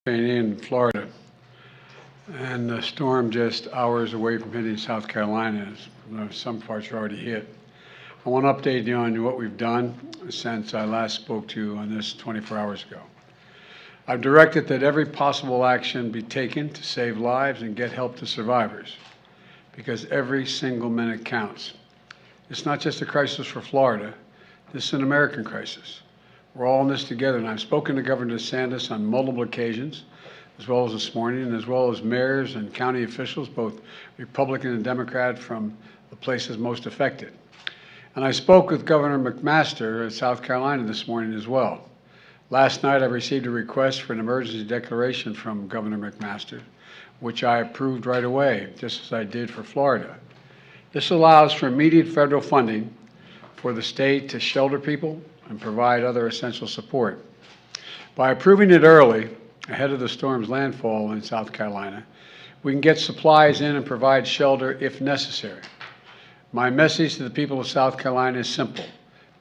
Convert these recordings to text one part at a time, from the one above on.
In Florida, and the storm just hours away from hitting South Carolina. Some parts are already hit. I want to update you on what we've done since I last spoke to you on this 24 hours ago. I've directed that every possible action be taken to save lives and get help to survivors, because every single minute counts. It's not just a crisis for Florida. This is an American crisis. We're all in this together, and I've spoken to Governor DeSantis on multiple occasions, as well as this morning, and as well as mayors and county officials, both Republican and Democrat, from the places most affected. And I spoke with Governor McMaster of South Carolina this morning as well. Last night, I received a request for an emergency declaration from Governor McMaster, which I approved right away, just as I did for Florida. This allows for immediate federal funding for the state to shelter people and provide other essential support. By approving it early, ahead of the storm's landfall in South Carolina, we can get supplies in and provide shelter if necessary. My message to the people of South Carolina is simple.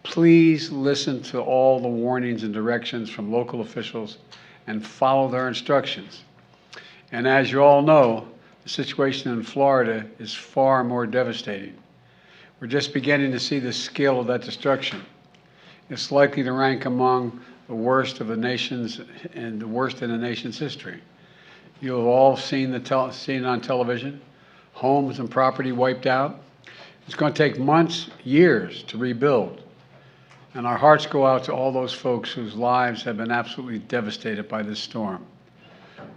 Please listen to all the warnings and directions from local officials and follow their instructions. And as you all know, the situation in Florida is far more devastating. We're just beginning to see the scale of that destruction. It's likely to rank among the worst of the nation's and the worst in the nation's history. You have all seen it on television, homes and property wiped out. It's going to take months, years to rebuild. And our hearts go out to all those folks whose lives have been absolutely devastated by this storm.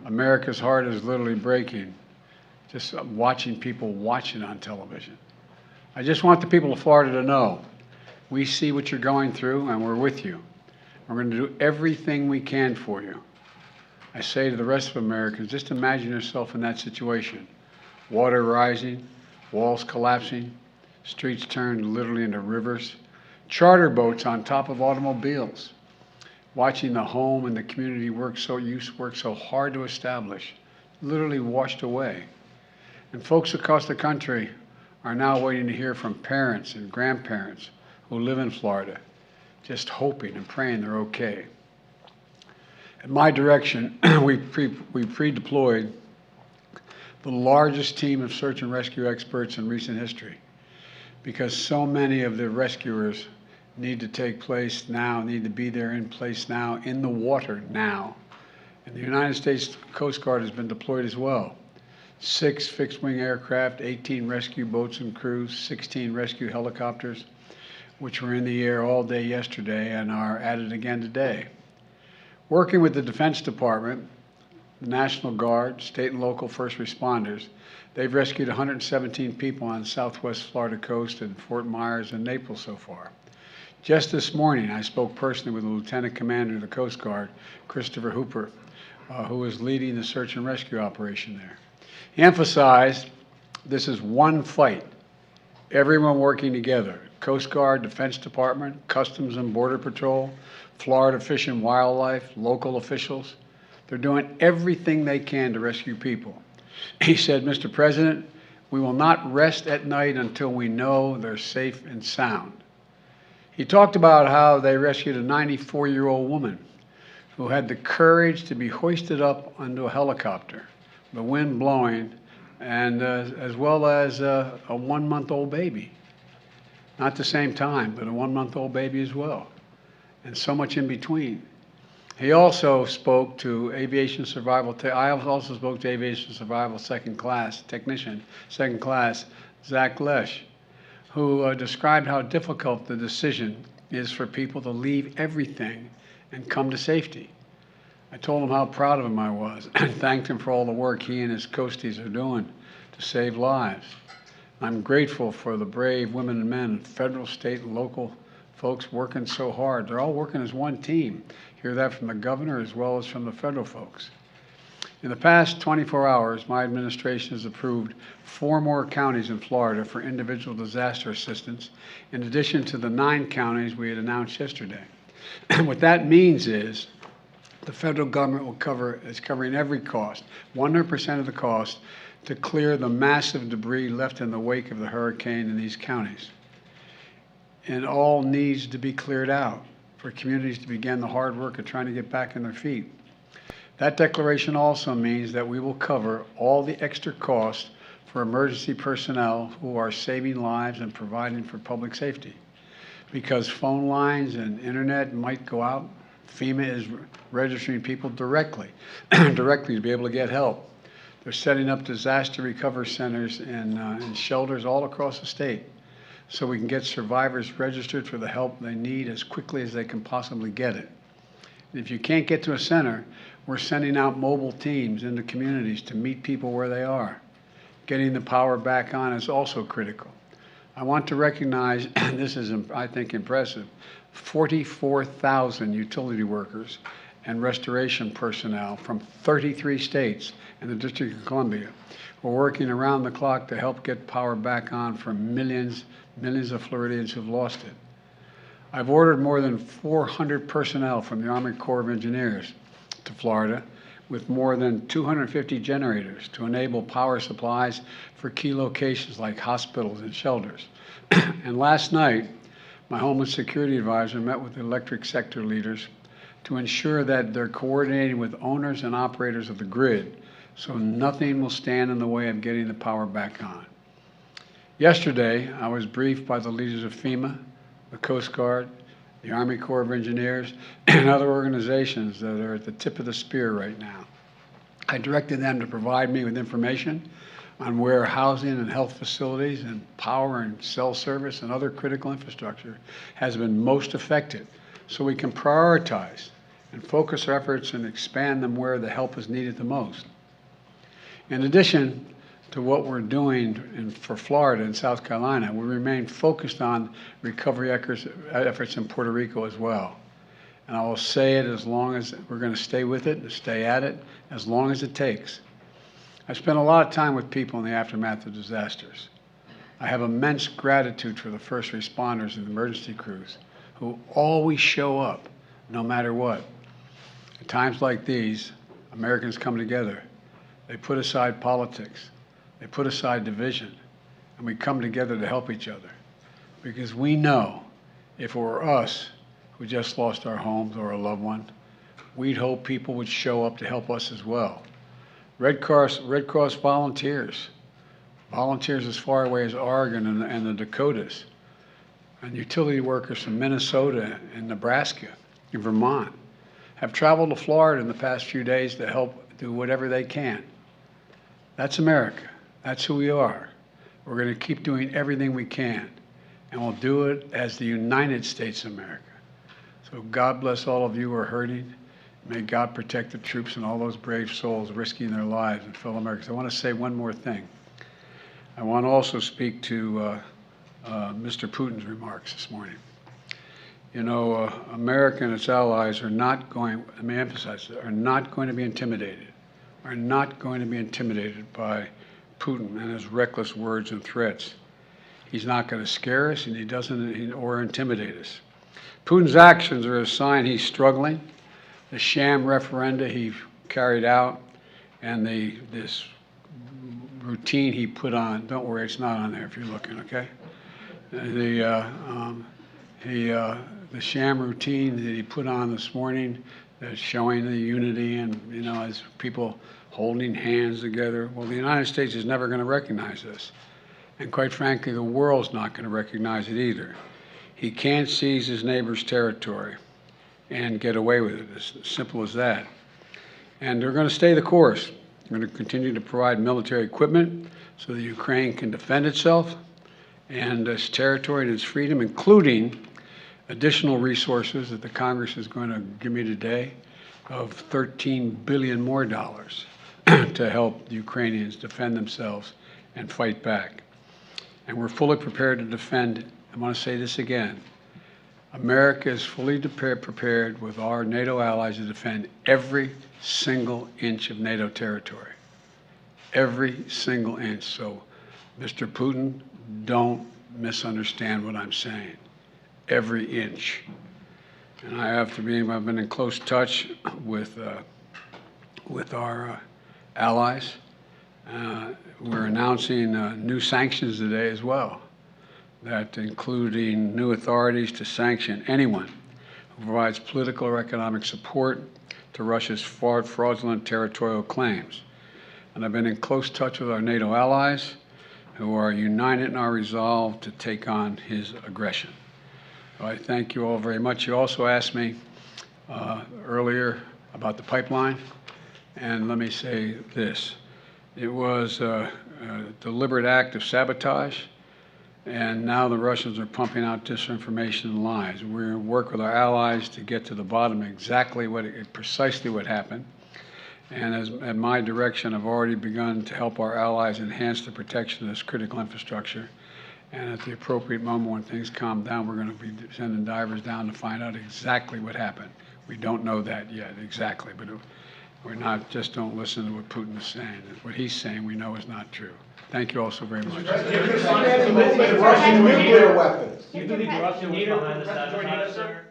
America's heart is literally breaking just watching people watch it on television. I just want the people of Florida to know we see what you're going through, and we're with you. We're going to do everything we can for you. I say to the rest of Americans, just imagine yourself in that situation. Water rising, walls collapsing, streets turned literally into rivers, charter boats on top of automobiles, watching the home and the community work so hard to establish, literally washed away. And folks across the country are now waiting to hear from parents and grandparents who live in Florida, just hoping and praying they're okay. At my direction, we pre-deployed the largest team of search and rescue experts in recent history, because so many of the rescuers need to take place now, need to be there in place now, in the water now. And the United States Coast Guard has been deployed as well. 6 fixed-wing aircraft, 18 rescue boats and crews, 16 rescue helicopters, which were in the air all day yesterday and are added again today. Working with the Defense Department, the National Guard, state and local first responders, they've rescued 117 people on the southwest Florida coast and Fort Myers and Naples so far. Just this morning, I spoke personally with the Lieutenant Commander of the Coast Guard, Christopher Hooper, who is leading the search and rescue operation there. He emphasized this is one fight, everyone working together. Coast Guard, Defense Department, Customs and Border Patrol, Florida Fish and Wildlife, local officials. They're doing everything they can to rescue people. He said, Mr. President, we will not rest at night until we know they're safe and sound. He talked about how they rescued a 94-year-old woman who had the courage to be hoisted up onto a helicopter, the wind blowing, and as well as a 1-month-old baby. Not the same time, but a 1-month-old baby as well, and so much in between. He also spoke to aviation survival. I also spoke to aviation survival second class technician, second class, Zach Lesh, who described how difficult the decision is for people to leave everything and come to safety. I told him how proud of him I was and thanked him for all the work he and his coasties are doing to save lives. I'm grateful for the brave women and men, federal, state, and local folks working so hard. They're all working as one team. Hear that from the governor as well as from the federal folks. In the past 24 hours, my administration has approved 4 more counties in Florida for individual disaster assistance, in addition to the 9 counties we had announced yesterday. What that means is the federal government is covering every cost, 100% of the cost, to clear the massive debris left in the wake of the hurricane in these counties. And all needs to be cleared out for communities to begin the hard work of trying to get back on their feet. That declaration also means that we will cover all the extra costs for emergency personnel who are saving lives and providing for public safety. Because phone lines and internet might go out, FEMA is registering people directly to be able to get help. They're setting up disaster recovery centers and shelters all across the state so we can get survivors registered for the help they need as quickly as they can possibly get it. And if you can't get to a center, we're sending out mobile teams into communities to meet people where they are. Getting the power back on is also critical. I want to recognize, and this is, I think, impressive, 44,000 utility workers and restoration personnel from 33 states and the District of Columbia who are working around the clock to help get power back on for millions of Floridians who've lost it. I've ordered more than 400 personnel from the Army Corps of Engineers to Florida with more than 250 generators to enable power supplies for key locations like hospitals and shelters. And last night, my Homeland Security Advisor met with the electric sector leaders to ensure that they're coordinating with owners and operators of the grid so nothing will stand in the way of getting the power back on. Yesterday, I was briefed by the leaders of FEMA, the Coast Guard, the Army Corps of Engineers, and other organizations that are at the tip of the spear right now. I directed them to provide me with information on where housing and health facilities and power and cell service and other critical infrastructure has been most affected so we can prioritize and focus our efforts and expand them where the help is needed the most. In addition to what we're doing for Florida and South Carolina, we remain focused on recovery efforts in Puerto Rico as well. And I will say it as long as we're going to stay with it and stay at it, as long as it takes. I spent a lot of time with people in the aftermath of disasters. I have immense gratitude for the first responders and emergency crews who always show up no matter what. At times like these, Americans come together. They put aside politics. They put aside division, and we come together to help each other. Because we know if it were us who just lost our homes or a loved one, we'd hope people would show up to help us as well. Red Cross volunteers as far away as Oregon and the Dakotas, and utility workers from Minnesota and Nebraska and Vermont have traveled to Florida in the past few days to help do whatever they can. That's America. That's who we are. We're going to keep doing everything we can, and we'll do it as the United States of America. So God bless all of you who are hurting. May God protect the troops and all those brave souls risking their lives and fellow Americans. I want to say one more thing. I want to also speak to Mr. Putin's remarks this morning. You know, America and its allies are not going, let me emphasize, are not going to be intimidated, are not going to be intimidated by Putin and his reckless words and threats. He's not going to scare us, and he doesn't or intimidate us. Putin's actions are a sign he's struggling. The sham referenda he carried out and this routine he put on, don't worry, it's not on there if you're looking, okay? The sham routine that he put on this morning that's showing the unity and, you know, as people holding hands together. Well, the United States is never going to recognize this. And quite frankly, the world's not going to recognize it either. He can't seize his neighbor's territory and get away with it. It's as simple as that. And they're going to stay the course. They're going to continue to provide military equipment so that Ukraine can defend itself and its territory and its freedom, including additional resources that the Congress is going to give me today of $13 billion more to help the Ukrainians defend themselves and fight back. And we're fully prepared to defend. I want to say this again. America is fully prepared with our NATO allies to defend every single inch of NATO territory. Every single inch. So, Mr. Putin, don't misunderstand what I'm saying. Every inch. And I've been in close touch with our allies. We're announcing new sanctions today as well, that including new authorities to sanction anyone who provides political or economic support to Russia's fraudulent territorial claims. And I've been in close touch with our NATO allies, who are united in our resolve to take on his aggression. So I thank you all very much. You also asked me earlier about the pipeline, and let me say this. It was a deliberate act of sabotage, and now the Russians are pumping out disinformation and lies. We're going to work with our allies to get to the bottom of precisely what happened. And at my direction, I've already begun to help our allies enhance the protection of this critical infrastructure. And at the appropriate moment when things calm down, we're going to be sending divers down to find out exactly what happened. We don't know that yet exactly, but we're not, just don't listen to what Putin is saying. What he's saying we know is not true. Thank you all so very much. Russian nuclear weapons. You believe Russia was behind the sabotage, sir?